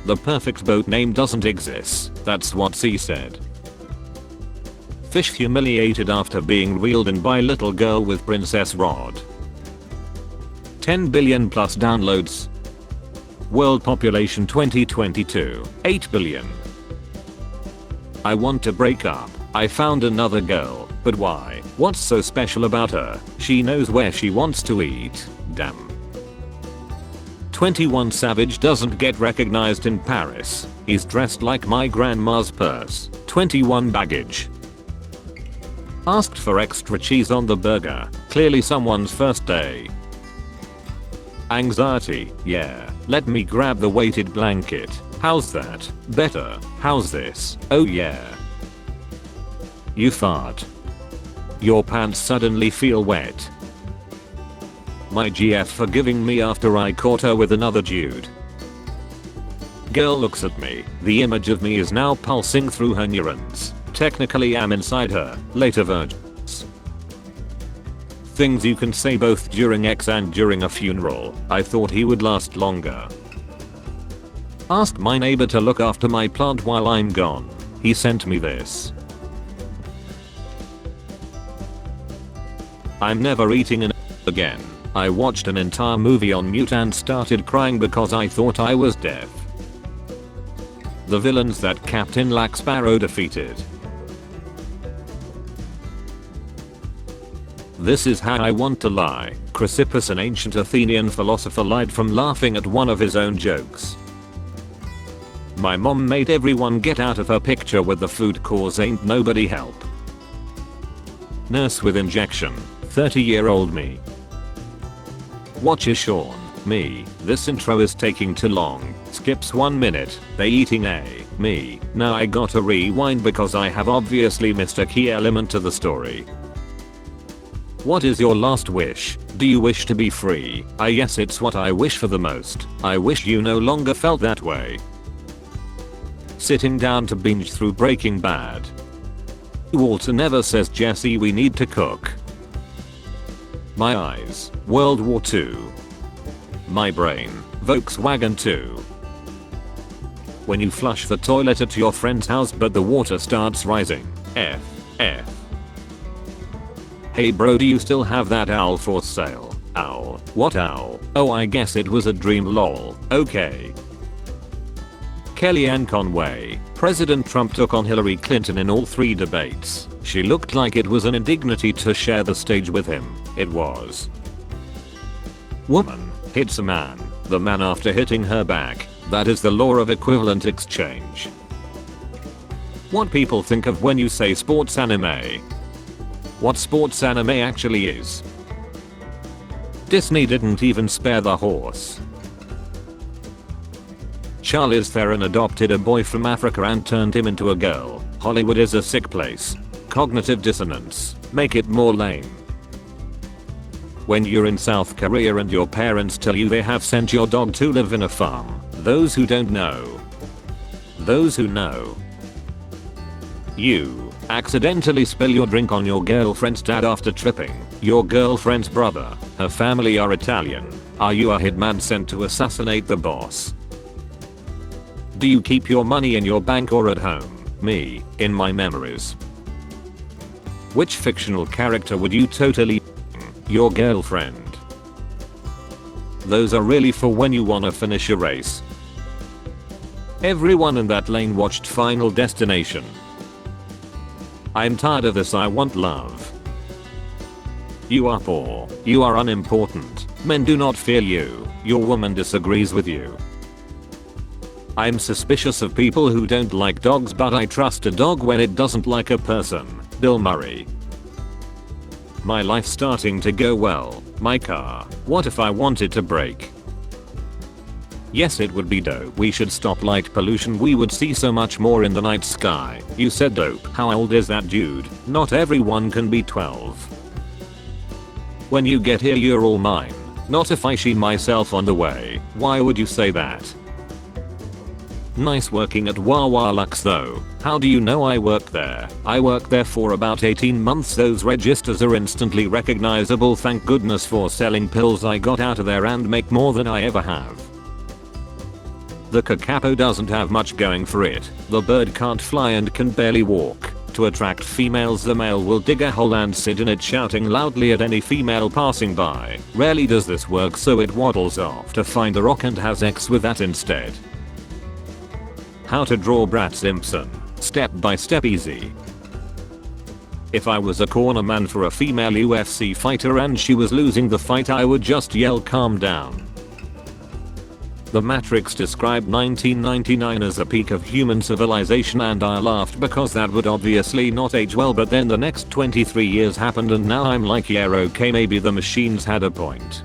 The perfect boat name doesn't exist, that's what C said. Fish humiliated after being reeled in by little girl with princess rod. 10 billion plus downloads. World population 2022, 8 billion. I want to break up. I found another girl, but why? What's so special about her? She knows where she wants to eat. Damn. 21 Savage doesn't get recognized in Paris. He's dressed like my grandma's purse. 21 Baggage. Asked for extra cheese on the burger. Clearly someone's first day. Anxiety. Yeah. Let me grab the weighted blanket. How's that? Better. How's this? Oh yeah. You fart. Your pants suddenly feel wet. My GF forgiving me after I caught her with another dude. Girl looks at me. The image of me is now pulsing through her neurons. Technically I'm inside her. Later virgins. Things you can say both during X and during a funeral. I thought he would last longer. Asked my neighbor to look after my plant while I'm gone. He sent me this. I'm never eating an again. I watched an entire movie on mute and started crying because I thought I was deaf. The villains that Captain Jack Sparrow defeated. This is how I want to lie. Chrysippus, an ancient Athenian philosopher, lied from laughing at one of his own jokes. My mom made everyone get out of her picture with the food cause ain't nobody help. Nurse with injection. 30-year-old me. Watch is Sean. Me. This intro is taking too long. Skips 1 minute. They eating a. Me. Now I gotta rewind because I have obviously missed a key element to the story. What is your last wish? Do you wish to be free? Yes, it's what I wish for the most. I wish you no longer felt that way. Sitting down to binge through Breaking Bad. Walter never says Jesse we need to cook. My eyes. World War II. My brain. Volkswagen 2. When you flush the toilet at your friend's house but the water starts rising. F. Hey bro, do you still have that owl for sale? Owl? What owl? Oh, I guess it was a dream, lol. Okay. Kellyanne Conway. President Trump took on Hillary Clinton in all 3 debates. She looked like it was an indignity to share the stage with him. It was. Woman hits a man. The man after hitting her back. That is the law of equivalent exchange. What people think of when you say sports anime. What sports anime actually is. Disney didn't even spare the horse. Charlize Theron adopted a boy from Africa and turned him into a girl. Hollywood is a sick place. Cognitive dissonance. Make it more lame. When you're in South Korea and your parents tell you they have sent your dog to live in a farm. Those who don't know. Those who know. You accidentally spill your drink on your girlfriend's dad after tripping. Your girlfriend's brother. Her family are Italian. Are you a hitman sent to assassinate the boss? Do you keep your money in your bank or at home? Me, in my memories. Which fictional character would you totally your girlfriend? Those are really for when you wanna finish a race. Everyone in that lane watched Final Destination. I'm tired of this, I want love. You are poor. You are unimportant. Men do not fear you. Your woman disagrees with you. I'm suspicious of people who don't like dogs, but I trust a dog when it doesn't like a person. Bill Murray. My life's starting to go well. My car. What if I wanted to brake? Yes, it would be dope. We should stop light pollution. We would see so much more in the night sky. You said dope. How old is that dude? Not everyone can be 12. When you get here you're all mine. Not if I shee myself on the way. Why would you say that? Nice working at Wawa Lux though. How do you know I work there? I worked there for about 18 months. Those registers are instantly recognizable. Thank goodness for selling pills. I got out of there and make more than I ever have. The kakapo doesn't have much going for it. The bird can't fly and can barely walk. To attract females, the male will dig a hole and sit in it, shouting loudly at any female passing by. Rarely does this work, so it waddles off to find a rock and has sex with that instead. How to draw Brat Simpson. Step by step easy. If I was a cornerman for a female UFC fighter and she was losing the fight, I would just yell, "Calm down." The Matrix described 1999 as a peak of human civilization, and I laughed because that would obviously not age well, but then the next 23 years happened and now I'm like, yeah, okay, maybe the machines had a point.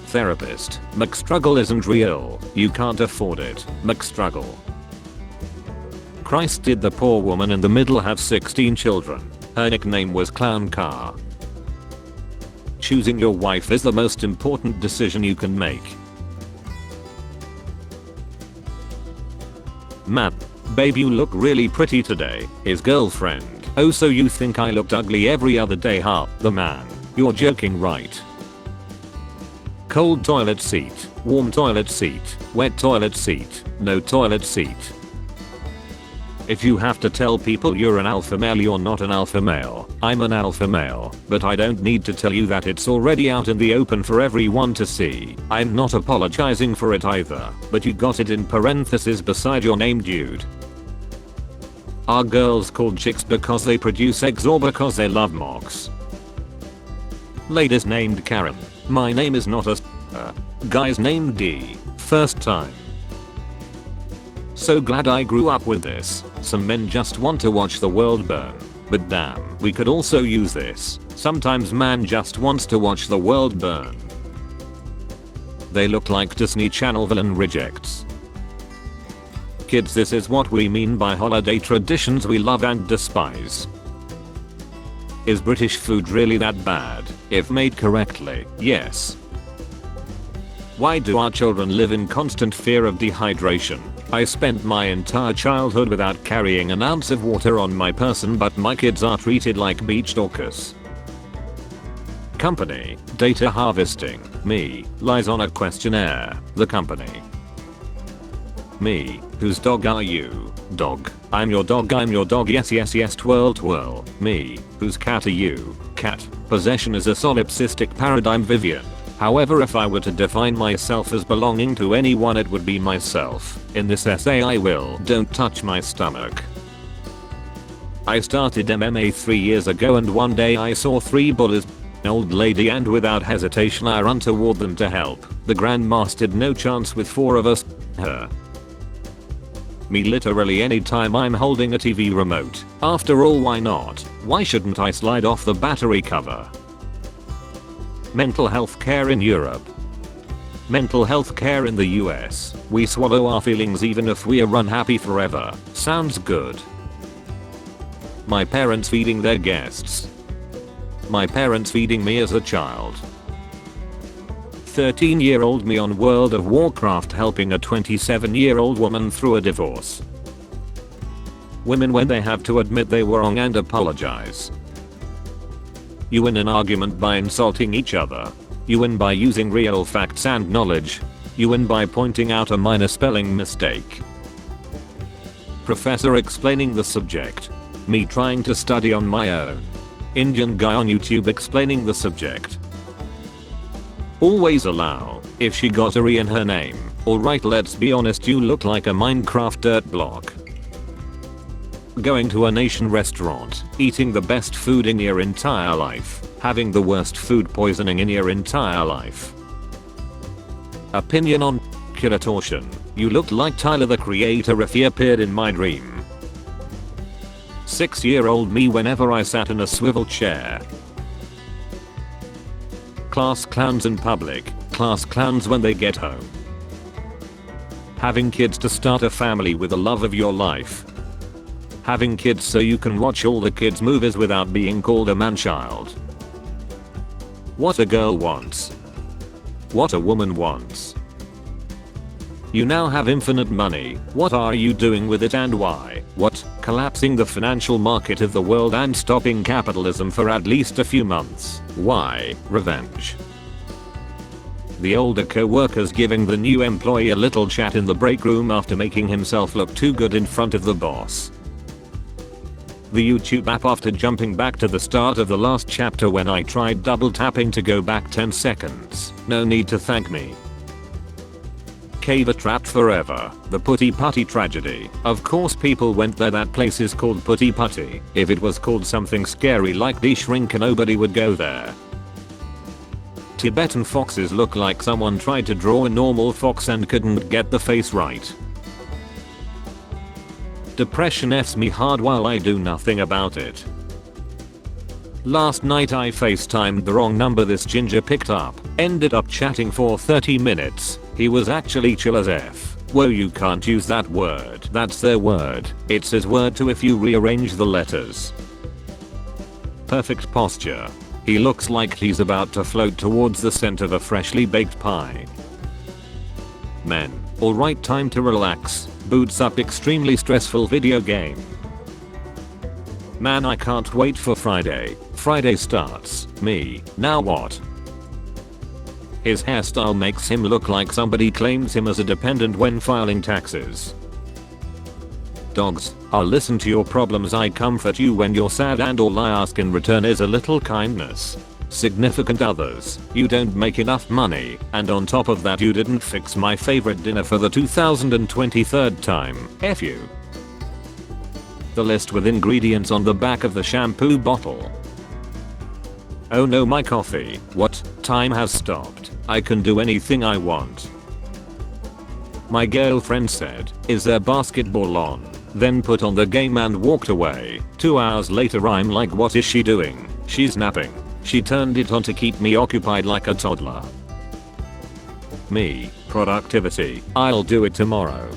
Therapist. McStruggle isn't real. You can't afford it. McStruggle. Christ, did the poor woman in the middle have 16 children? Her nickname was Clown Car. Choosing your wife is the most important decision you can make. Man, babe, you look really pretty today. His girlfriend. Oh, so you think I looked ugly every other day, huh? The man. You're joking, right? Cold toilet seat, warm toilet seat, wet toilet seat, no toilet seat. If you have to tell people you're an alpha male, you're not an alpha male. I'm an alpha male, but I don't need to tell you that. It's already out in the open for everyone to see. I'm not apologizing for it either, but you got it in parentheses beside your name, dude. Are girls called chicks because they produce eggs or because they love mocks? Ladies named Karen. My name is not a guys named D. First time. So glad I grew up with this. Some men just want to watch the world burn. But damn, we could also use this. Sometimes man just wants to watch the world burn. They look like Disney Channel villain rejects. Kids, this is what we mean by holiday traditions we love and despise. Is British food really that bad? If made correctly, yes. Why do our children live in constant fear of dehydration? I spent my entire childhood without carrying an ounce of water on my person, but my kids are treated like beach stalkers. Company. Data harvesting. Me. Lies on a questionnaire. The company. Me. Whose dog are you? Dog. I'm your dog, I'm your dog, yes yes yes, twirl twirl. Me. Whose cat are you? Cat. Possession is a solipsistic paradigm, Vivian. However, if I were to define myself as belonging to anyone, it would be myself. In this essay I will. Don't touch my stomach. I started MMA 3 years ago, and one day I saw 3 bullies, an old lady, and without hesitation I run toward them to help. The grandmaster had no chance with 4 of us. Her. Me, literally anytime I'm holding a TV remote. After all, why not? Why shouldn't I slide off the battery cover? Mental health care in Europe. Mental health care in the US. We swallow our feelings even if we are unhappy forever. Sounds good. My parents feeding their guests. My parents feeding me as a child. 13-year-old me on World of Warcraft helping a 27-year-old woman through a divorce. Women when they have to admit they were wrong and apologize. You win an argument by insulting each other. You win by using real facts and knowledge. You win by pointing out a minor spelling mistake. Professor explaining the subject. Me trying to study on my own. Indian guy on YouTube explaining the subject. Always allow. If she got a E in her name. Alright, let's be honest, you look like a Minecraft dirt block. Going to a nation restaurant, eating the best food in your entire life, having the worst food poisoning in your entire life. Opinion on torsion. You looked like Tyler the Creator if he appeared in my dream. 6-year-old me whenever I sat in a swivel chair. Class clowns in public, class clowns when they get home. Having kids to start a family with the love of your life. Having kids so you can watch all the kids' movies without being called a man-child. What a girl wants. What a woman wants. You now have infinite money. What are you doing with it and why? What? Collapsing the financial market of the world and stopping capitalism for at least a few months. Why? Revenge. The older co-workers giving the new employee a little chat in the break room after making himself look too good in front of the boss. The YouTube app after jumping back to the start of the last chapter when I tried double tapping to go back 10 seconds. No need to thank me. Cave trapped forever. The Putty Putty tragedy. Of course people went there. That place is called Putty Putty. If it was called something scary like Die Schrinke, nobody would go there. Tibetan foxes look like someone tried to draw a normal fox and couldn't get the face right. Depression F's me hard while I do nothing about it. Last night I FaceTimed the wrong number this ginger picked up. Ended up chatting for 30 minutes. He was actually chill as F. Whoa, you can't use that word. That's their word. It's his word too if you rearrange the letters. Perfect posture. He looks like he's about to float towards the scent of a freshly baked pie. Men. Alright, time to relax. Boots up, extremely stressful video game. Man, I can't wait for Friday. Friday starts. Me. Now what? His hairstyle makes him look like somebody claims him as a dependent when filing taxes. Dogs. I'll listen to your problems. I comfort you when you're sad, and all I ask in return is a little kindness. Significant others. You don't make enough money, and on top of that you didn't fix my favorite dinner for the 2023rd time. F you. The list with ingredients on the back of the shampoo bottle. Oh no, my coffee. What? Time has stopped. I can do anything I want. My girlfriend said, "Is there basketball on?" Then put on the game and walked away. 2 hours later I'm like, what is she doing? She's napping. She turned it on to keep me occupied like a toddler. Me. Productivity. I'll do it tomorrow.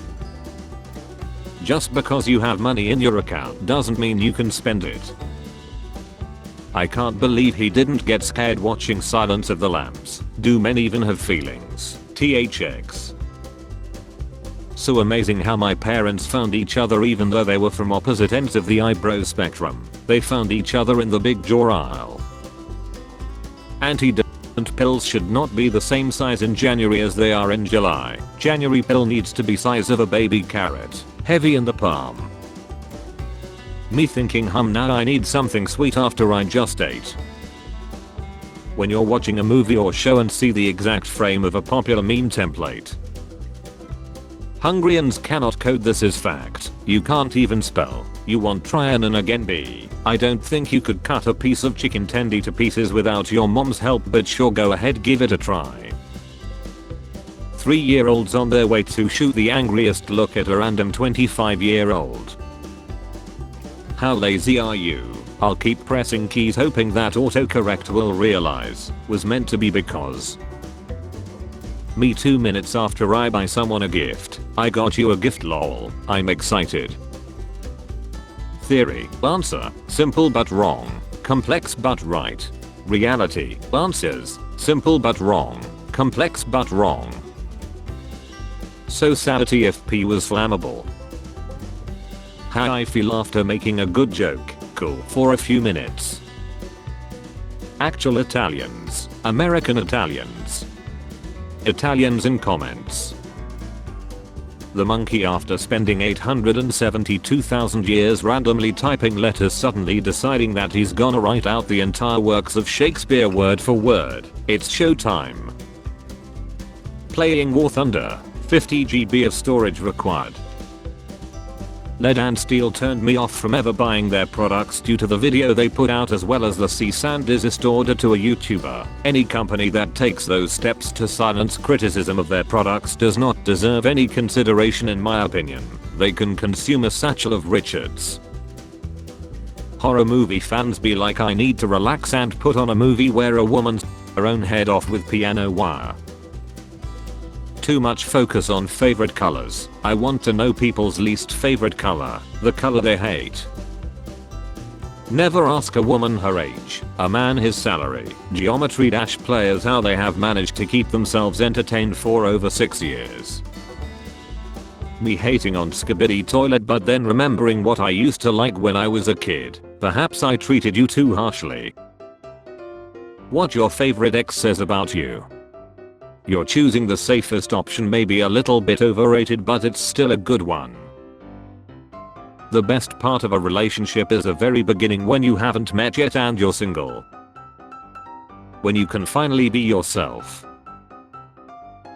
Just because you have money in your account doesn't mean you can spend it. I can't believe he didn't get scared watching Silence of the Lambs. Do men even have feelings? THX. So amazing how my parents found each other even though they were from opposite ends of the eyebrow spectrum. They found each other in the big jaw aisle. Antidepressant pills should not be the same size in January as they are in July. January pill needs to be size of a baby carrot. Heavy in the palm. Me thinking, now I need something sweet after I just ate. When you're watching a movie or show and see the exact frame of a popular meme template. Hungarians cannot code, this is fact. You can't even spell. You want try and again B. I don't think you could cut a piece of chicken tendy to pieces without your mom's help, but sure, go ahead, give it a try. 3-year-olds on their way to shoot the angriest look at a random 25-year-old. How lazy are you? I'll keep pressing keys hoping that autocorrect will realize was meant to be because. Me 2 minutes after I buy someone a gift. I got you a gift, lol. I'm excited. Theory. Answer. Simple but wrong. Complex but right. Reality. Answers. Simple but wrong. Complex but wrong. Society if P was flammable. How I feel after making a good joke. Cool. For a few minutes. Actual Italians. American Italians. Italians in comments. The monkey, after spending 872,000 years randomly typing letters, suddenly deciding that he's gonna write out the entire works of Shakespeare word for word. It's showtime. Playing War Thunder. 50 GB of storage required. Lead and Steel turned me off from ever buying their products due to the video they put out, as well as the cease and desist order to a YouTuber. Any company that takes those steps to silence criticism of their products does not deserve any consideration in my opinion. They can consume a satchel of Richards. Horror movie fans be like, I need to relax and put on a movie where a woman's her own head off with piano wire. Too much focus on favorite colors. I want to know people's least favorite color, the color they hate. Never ask a woman her age, a man his salary. Geometry Dash players how they have managed to keep themselves entertained for over 6 years. Me hating on Skibidi Toilet but then remembering what I used to like when I was a kid. Perhaps I treated you too harshly. What your favorite ex says about you. You're choosing the safest option, maybe a little bit overrated, but it's still a good one. The best part of a relationship is the very beginning, when you haven't met yet and you're single. When you can finally be yourself.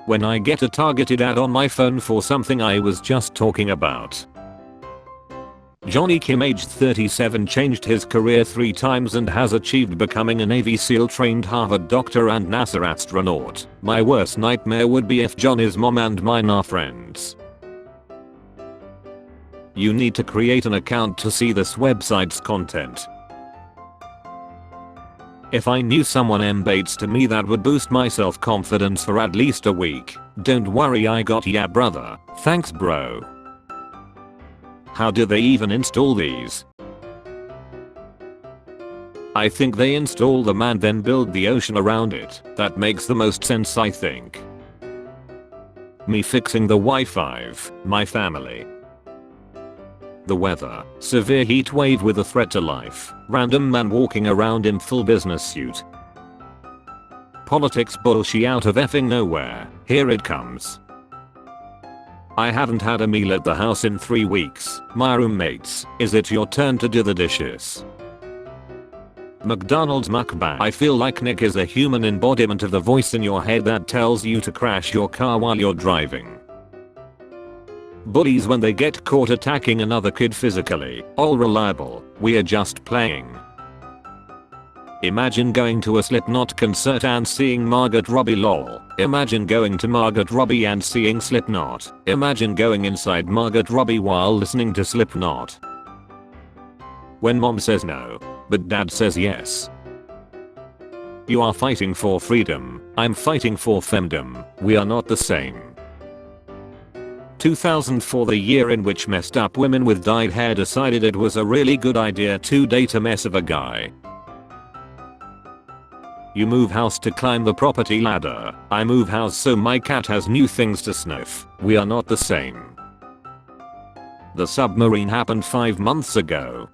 When I get a targeted ad on my phone for something I was just talking about. Johnny Kim, aged 37, changed his career 3 times and has achieved becoming a Navy SEAL trained Harvard doctor and NASA astronaut. My worst nightmare would be if Johnny's mom and mine are friends. You need to create an account to see this website's content. If I knew someone embates to me, that would boost my self-confidence for at least a week. Don't worry, I got ya, brother. Thanks, bro. How do they even install these? I think they install them and then build the ocean around it. That makes the most sense, I think. Me fixing the Wi-Fi. My family. The weather. Severe heat wave with a threat to life. Random man walking around in full business suit. Politics bullshit out of effing nowhere. Here it comes. I haven't had a meal at the house in 3 weeks. My roommates, is it your turn to do the dishes? McDonald's mukbang. I feel like Nick is a human embodiment of the voice in your head that tells you to crash your car while you're driving. Bullies when they get caught attacking another kid physically. All reliable. We're just playing. Imagine going to a Slipknot concert and seeing Margot Robbie, lol. Imagine going to Margot Robbie and seeing Slipknot. Imagine going inside Margot Robbie while listening to Slipknot. When mom says no, but dad says yes. You are fighting for freedom. I'm fighting for femdom. We are not the same. 2004, the year in which messed up women with dyed hair decided it was a really good idea to date a mess of a guy. You move house to climb the property ladder. I move house so my cat has new things to sniff. We are not the same. The submarine happened 5 months ago.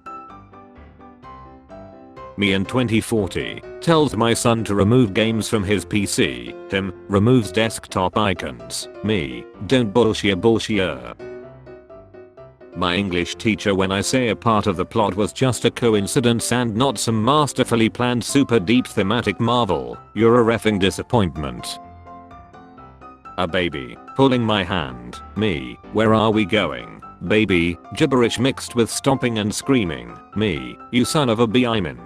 Me in 2040 tells my son to remove games from his PC. Him removes desktop icons. Me don't bullshit. My English teacher, when I say a part of the plot was just a coincidence and not some masterfully planned super deep thematic marvel, you're a reffing disappointment. A baby pulling my hand. Me, where are we going? Baby, gibberish mixed with stomping and screaming. Me, you son of a b, I'm in.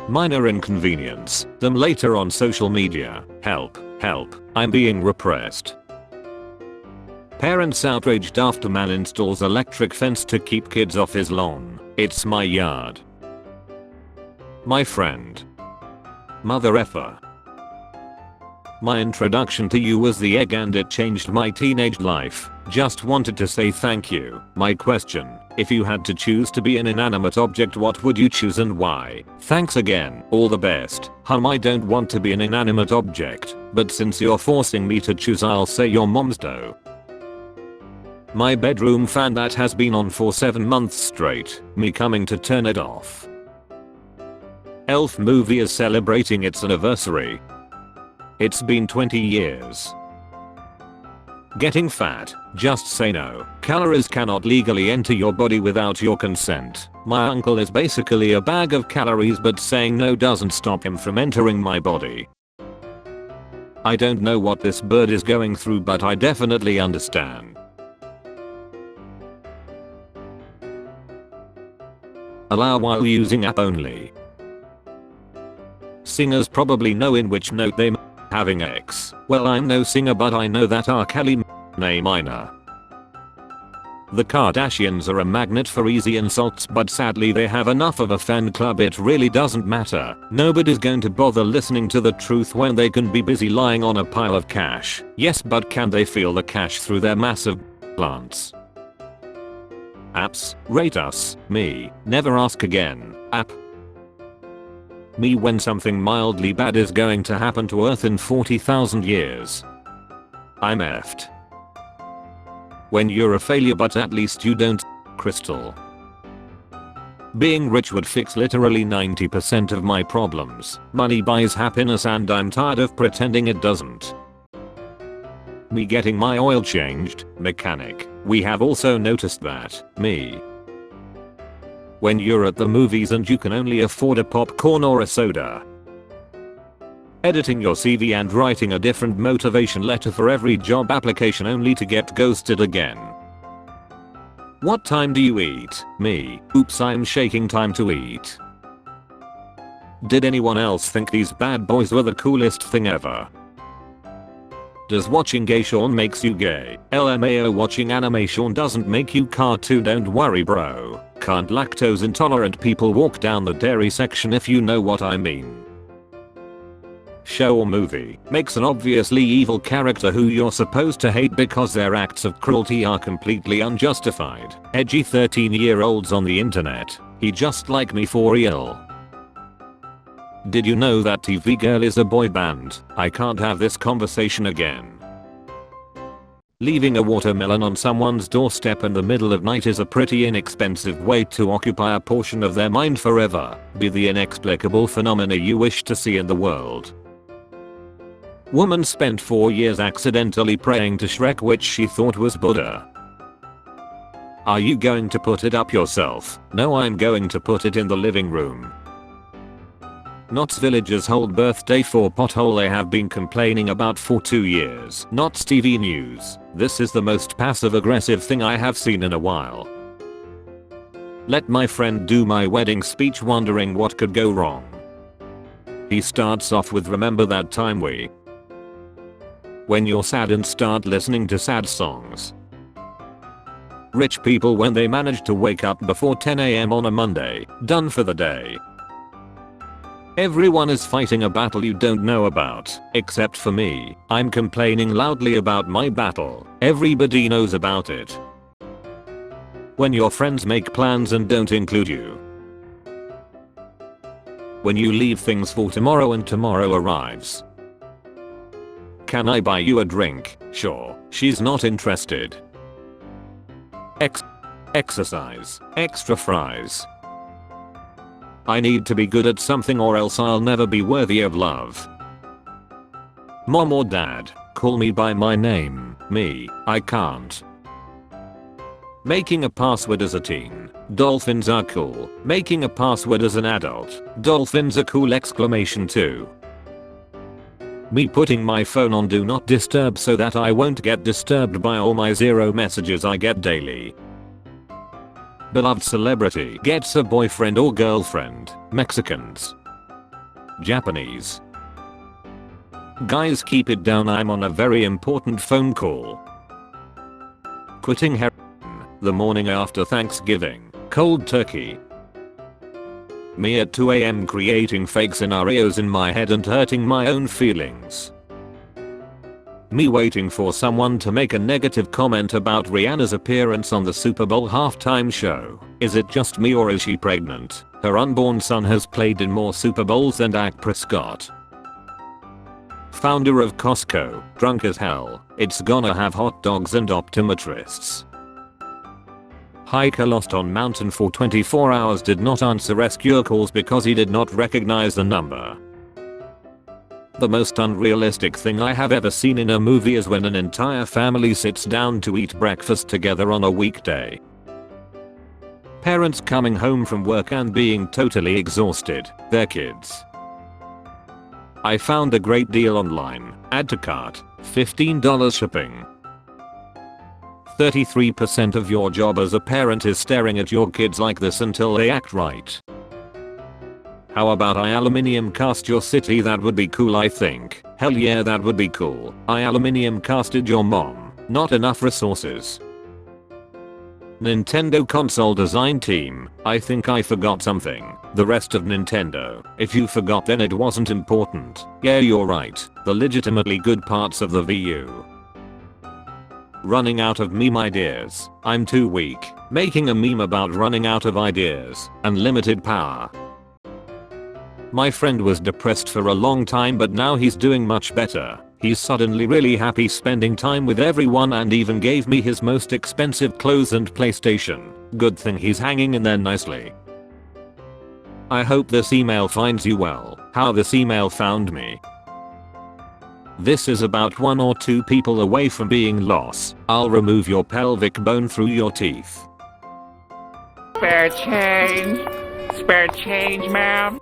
Minor inconvenience, them later on social media. Help, help, I'm being repressed. Parents outraged after man installs electric fence to keep kids off his lawn. It's my yard. My friend. Mother effer. My introduction to you was the egg and it changed my teenage life. Just wanted to say thank you. My question, if you had to choose to be an inanimate object, what would you choose and why? Thanks again. All the best. I don't want to be an inanimate object, but since you're forcing me to choose, I'll say your mom's dough. My bedroom fan that has been on for 7 months straight. Me coming to turn it off. Elf movie is celebrating its anniversary. It's been 20 years. Getting fat. Just say no. Calories cannot legally enter your body without your consent. My uncle is basically a bag of calories, but saying no doesn't stop him from entering my body. I don't know what this bird is going through, but I definitely understand. Allow while using app only. Singers probably know in which note they having X. Well, I'm no singer, but I know that R. Kelly name minor. The Kardashians are a magnet for easy insults, but sadly they have enough of a fan club it really doesn't matter. Nobody's going to bother listening to the truth when they can be busy lying on a pile of cash. Yes, but can they feel the cash through their massive plants? Apps, rate us. Me, never ask again. App. Me when something mildly bad is going to happen to Earth in 40,000 years. I'm effed. When you're a failure but at least you don't. Crystal. Being rich would fix literally 90% of my problems. Money buys happiness and I'm tired of pretending it doesn't. Me getting my oil changed, mechanic. We have also noticed that, me. When you're at the movies and you can only afford a popcorn or a soda. Editing your CV and writing a different motivation letter for every job application only to get ghosted again. What time do you eat? Me. Oops, I'm shaking, time to eat. Did anyone else think these bad boys were the coolest thing ever? Does watching gay Sean makes you gay? LMAO, watching anime Sean doesn't make you cartoon, don't worry bro. Can't lactose intolerant people walk down the dairy section if you know what I mean. Show or movie makes an obviously evil character who you're supposed to hate because their acts of cruelty are completely unjustified. Edgy 13-year-olds on the internet. He just like me for real. Did you know that TV Girl is a boy band? I can't have this conversation again. Leaving a watermelon on someone's doorstep in the middle of night is a pretty inexpensive way to occupy a portion of their mind forever. Be the inexplicable phenomena you wish to see in the world. Woman spent 4 years accidentally praying to Shrek, which she thought was Buddha. Are you going to put it up yourself? No, I'm going to put it in the living room. Knott's villagers hold birthday for pothole they have been complaining about for 2 years. Knott's TV news. This is the most passive aggressive thing I have seen in a while. Let my friend do my wedding speech wondering what could go wrong. He starts off with remember that time we. When you're sad and start listening to sad songs. Rich people when they manage to wake up before 10 AM on a Monday, done for the day. Everyone is fighting a battle you don't know about, except for me. I'm complaining loudly about my battle. Everybody knows about it. When your friends make plans and don't include you. When you leave things for tomorrow and tomorrow arrives. Can I buy you a drink? Sure. She's not interested. Exercise. Extra fries. I need to be good at something or else I'll never be worthy of love. Mom or dad, call me by my name. Me, I can't. Making a password as a teen. Dolphins are cool. Making a password as an adult. Dolphins are cool! Exclamation 2. Me putting my phone on do not disturb so that I won't get disturbed by all my 0 messages I get daily. Beloved celebrity gets a boyfriend or girlfriend. Mexicans. Japanese. Guys, keep it down, I'm on a very important phone call. Quitting heroin. The morning after Thanksgiving. Cold turkey. Me at 2 AM creating fake scenarios in my head and hurting my own feelings. Me waiting for someone to make a negative comment about Rihanna's appearance on the Super Bowl halftime show. Is it just me or is she pregnant? Her unborn son has played in more Super Bowls than Dak Prescott. Founder of Costco, drunk as hell. It's gonna have hot dogs and optometrists. Hiker lost on mountain for 24 hours did not answer rescue calls because he did not recognize the number. The most unrealistic thing I have ever seen in a movie is when an entire family sits down to eat breakfast together on a weekday. Parents coming home from work and being totally exhausted, their kids. I found a great deal online, add to cart, $15 shipping. 33% of your job as a parent is staring at your kids like this until they act right. How about I aluminium cast your city? That would be cool, I think. Hell yeah, that would be cool. I aluminium casted your mom. Not enough resources. Nintendo console design team. I think I forgot something. The rest of Nintendo. If you forgot then it wasn't important. Yeah, you're right. The legitimately good parts of the Wii U. Running out of meme ideas. I'm too weak. Making a meme about running out of ideas. Unlimited power. My friend was depressed for a long time but now he's doing much better. He's suddenly really happy spending time with everyone and even gave me his most expensive clothes and PlayStation. Good thing he's hanging in there nicely. I hope this email finds you well. How this email found me. This is about 1 or 2 people away from being lost. I'll remove your pelvic bone through your teeth. Spare change. Spare change, ma'am.